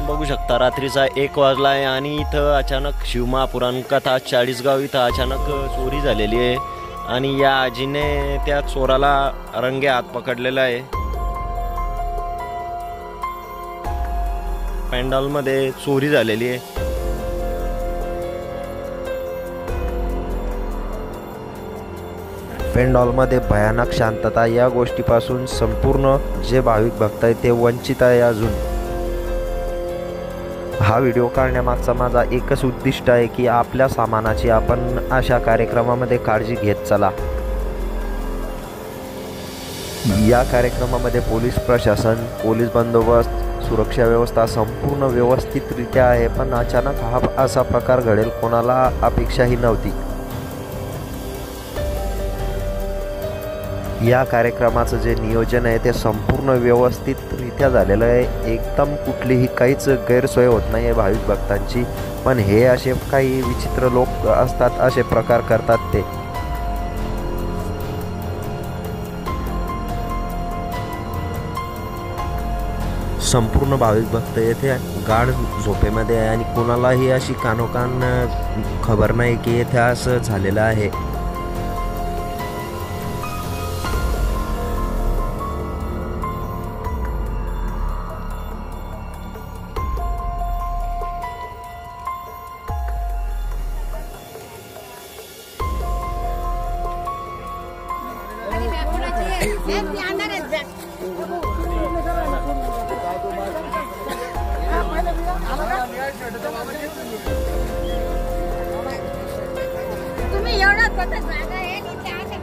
बघू शकता रात्रीचा 1 वाजला आहे आणि इथं अचानक शिवमहापुराण कथा चाळीसगाव इथं अचानक चोरी झालेली आहे आणि या आजीने त्या चोराला रंगे हात पकडलेला आहे। पॅन्डॉलमध्ये चोरी झालेली आहे। पेंडॉलमध्ये भयानक शांतता, या गोष्टीपासून संपूर्ण जे भाविक भक्त आहेत ते वंचित आहे। अजून हा व्हिडिओ काढण्यामागचा माझा एकच उद्दिष्ट आहे की आपल्या सामानाची आपण अशा कार्यक्रमामध्ये काळजी घेत चला। या कार्यक्रमामध्ये पोलीस प्रशासन, पोलीस बंदोबस्त, सुरक्षा व्यवस्था संपूर्ण व्यवस्थितरित्या आहे, पण अचानक हा असा प्रकार घडेल कोणाला अपेक्षाही नव्हती। या कार्यक्रमाचं जे नियोजन आहे ते संपूर्ण व्यवस्थितरित्या झालेलं आहे। एकदम कुठलीही काहीच गैरसोय होत नाही आहे भाविक भक्तांची, पण हे असे काही विचित्र लोक असतात, असे प्रकार करतात ते। संपूर्ण भाविक भक्त येथे गाढ झोपेमध्ये आहे आणि कोणालाही अशी कानोकान खबर नाही की येथे असं झालेलं आहे। तुम्ही एवढा पता जागा आहे आणि त्या अशा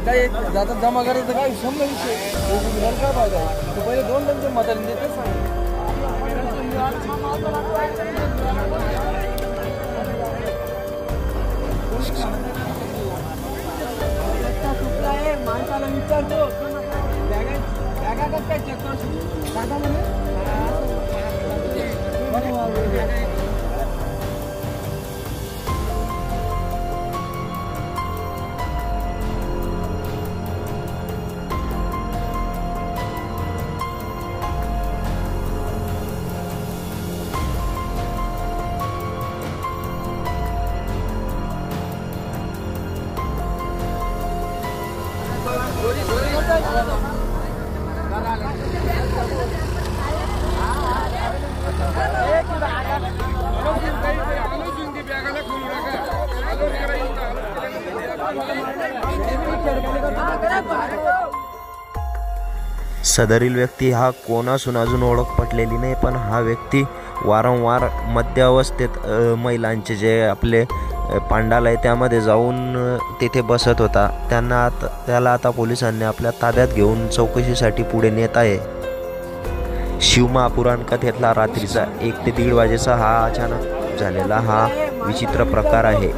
काही जातात जमा करायचं काय शंभर विषय काय फायदा तू पहिले 2 जण म्हातारी देतेच माणसाला विचारतो काय चेक करतो सदरील व्यक्ती हा कोण असून अजून ओळख पटलेली नाही, पण हा व्यक्ती वारंवार मध्यावस्थेत महिलांचे जे आपले पांडाल आहे त्यामध्ये जाऊन तेथे बसत होता। त्याला आता पोलिसांनी आपल्या ताब्यात घेऊन चौकशीसाठी पुढे नेत आहे। शिवमहापुराण कथेतला रात्रीचा 1 ते 1:30 वाजेचा हा अचानक झालेला हा विचित्र प्रकार आहे।